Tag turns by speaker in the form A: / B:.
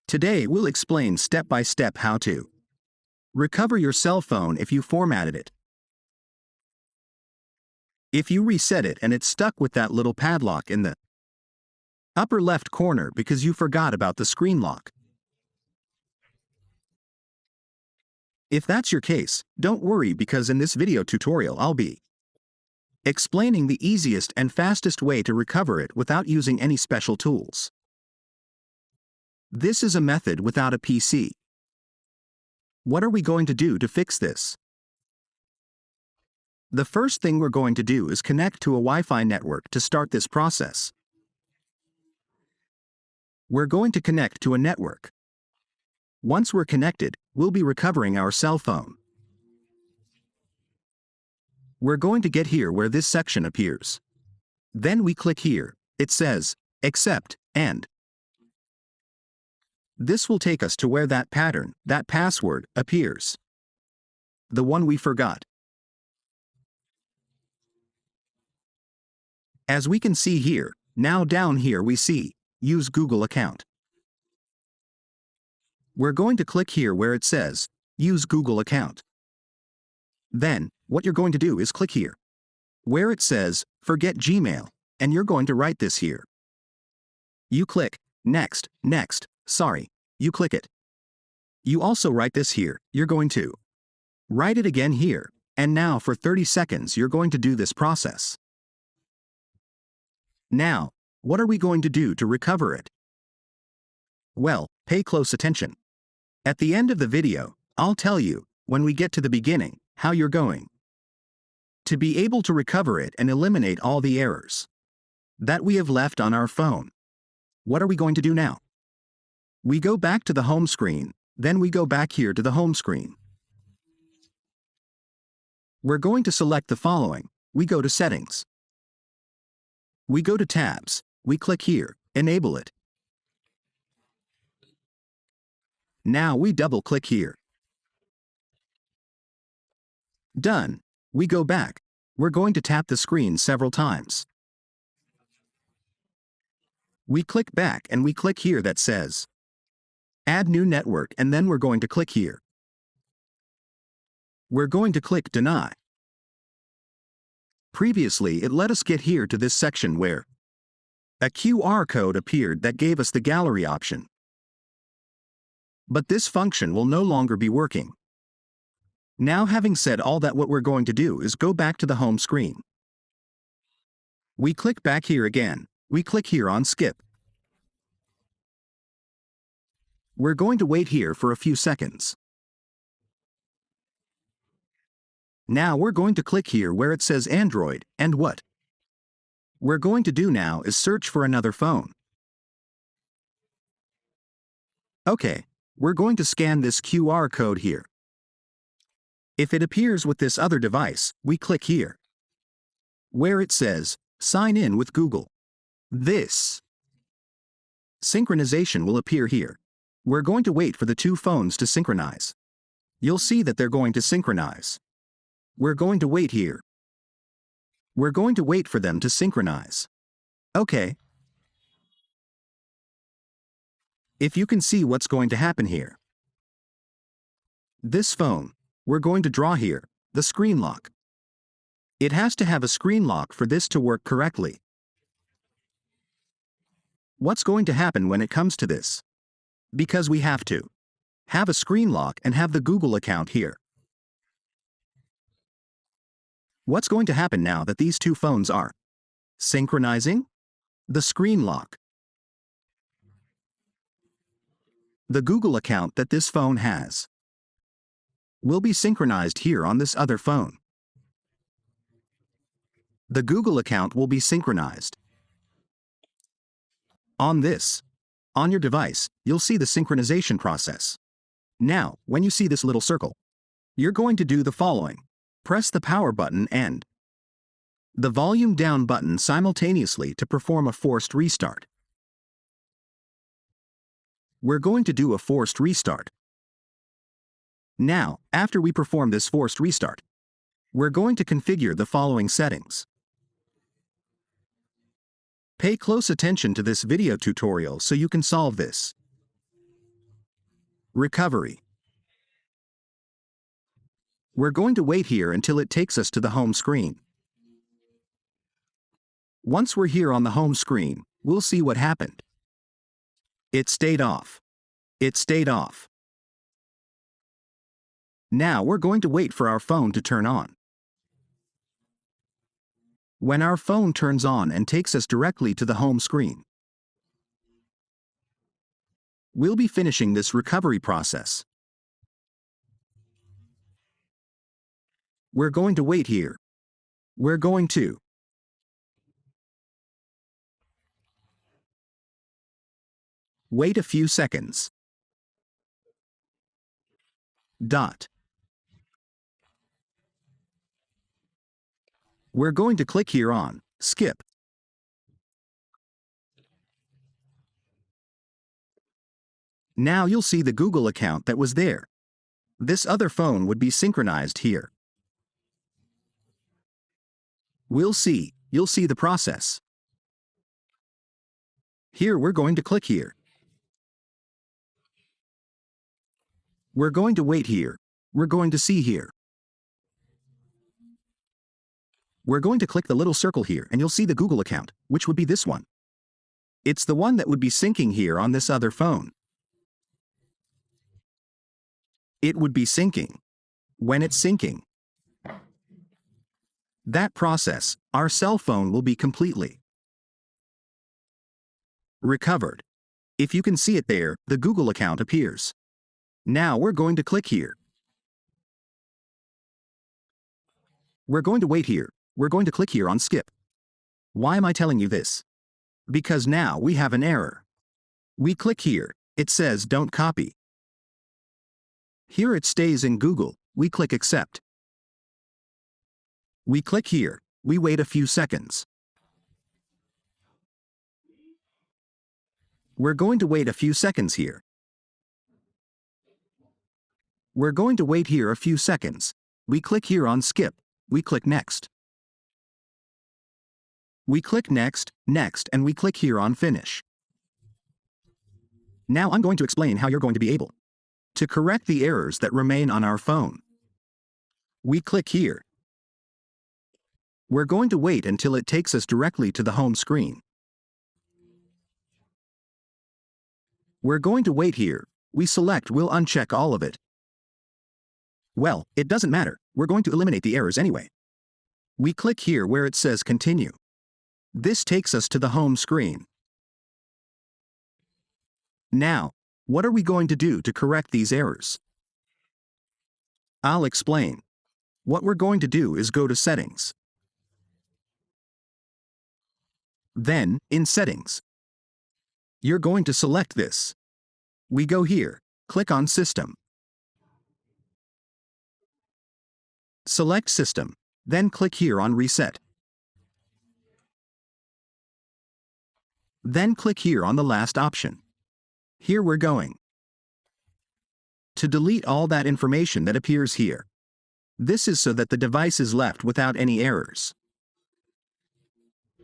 A: Today we'll explain step-by-step how to recover your cell phone if you formatted it. If you reset it and it's stuck with that little padlock in the upper left corner because you forgot about the screen lock. If that's your case, don't worry because in this video tutorial I'll be explaining the easiest and fastest way to recover it without using any special tools. This is a method without a PC. What are we going to do to fix this? The first thing we're going to do is connect to a Wi-Fi network to start this process. We're going to connect to a network. Once we're connected, we'll be recovering our cell phone. We're going to get here where this section appears. Then we click here. It says, Accept, and this will take us to where that pattern, that password, appears. The one we forgot. As we can see here, now down here we see, Use Google account. We're going to click here where it says, Use Google account. Then, what you're going to do is click here, where it says, Forget Gmail, and you're going to write this here. You click, Next, sorry, you click it. You also write this here, you're going to write it again here, and now for 30 seconds you're going to do this process. Now, what are we going to do to recover it? Well, pay close attention. At the end of the video, I'll tell you, when we get to the beginning, how you're going to be able to recover it and eliminate all the errors that we have left on our phone. What are we going to do now? We go back to the home screen, then we go back here to the home screen. We're going to select the following. We go to Settings. We go to Tabs. We click here, Enable it. Now we double-click here. Done. We go back. We're going to tap the screen several times. We click back and we click here that says, Add new network, and then we're going to click here. We're going to click Deny. Previously, it let us get here to this section where a QR code appeared that gave us the gallery option. But this function will no longer be working. Now, having said all that, what we're going to do is go back to the home screen. We click back here again. We click here on Skip. We're going to wait here for a few seconds. Now we're going to click here where it says Android, and what we're going to do now is search for another phone. Okay, we're going to scan this QR code here. If it appears with this other device, we click here, where it says, Sign in with Google. This synchronization will appear here. We're going to wait for the two phones to synchronize. You'll see that they're going to synchronize. We're going to wait here. We're going to wait for them to synchronize. Okay. If you can see what's going to happen here. This phone, we're going to draw here, the screen lock. It has to have a screen lock for this to work correctly. What's going to happen when it comes to this? Because we have to have a screen lock and have the Google account here. What's going to happen now that these two phones are synchronizing? The screen lock. The Google account that this phone has will be synchronized here on this other phone. The Google account will be synchronized. On your device, you'll see the synchronization process. Now, when you see this little circle, you're going to do the following. Press the power button and the volume down button simultaneously to perform a forced restart. We're going to do a forced restart. Now, after we perform this forced restart, we're going to configure the following settings. Pay close attention to this video tutorial so you can solve this. Recovery. We're going to wait here until it takes us to the home screen. Once we're here on the home screen, we'll see what happened. It stayed off. It stayed off. Now we're going to wait for our phone to turn on. When our phone turns on and takes us directly to the home screen, we'll be finishing this recovery process. We're going to wait here. We're going to wait a few seconds. We're going to click here on Skip. Now you'll see the Google account that was there. This other phone would be synchronized here. You'll see the process. Here we're going to click here. We're going to wait here. We're going to see here. We're going to click the little circle here and you'll see the Google account, which would be this one. It's the one that would be syncing here on this other phone. It would be syncing. When it's syncing, that process, our cell phone will be completely recovered. If you can see it there, the Google account appears. Now we're going to click here. We're going to wait here. We're going to click here on Skip. Why am I telling you this? Because now we have an error. We click here. It says don't copy. Here it stays in Google. We click Accept. We click here. We wait a few seconds. We're going to wait a few seconds here. We're going to wait here a few seconds. We click here on Skip. We click Next. We click Next, Next, and we click here on Finish. Now I'm going to explain how you're going to be able to correct the errors that remain on our phone. We click here. We're going to wait until it takes us directly to the home screen. We're going to wait here. We select We'll uncheck all of it. Well, it doesn't matter. We're going to eliminate the errors anyway. We click here where it says Continue. This takes us to the home screen. Now, what are we going to do to correct these errors? I'll explain. What we're going to do is go to Settings. Then, in Settings, you're going to select this. We go here, click on System. Select System, then click here on Reset. Then click here on the last option. Here we're going to delete all that information that appears here. This is so that the device is left without any errors.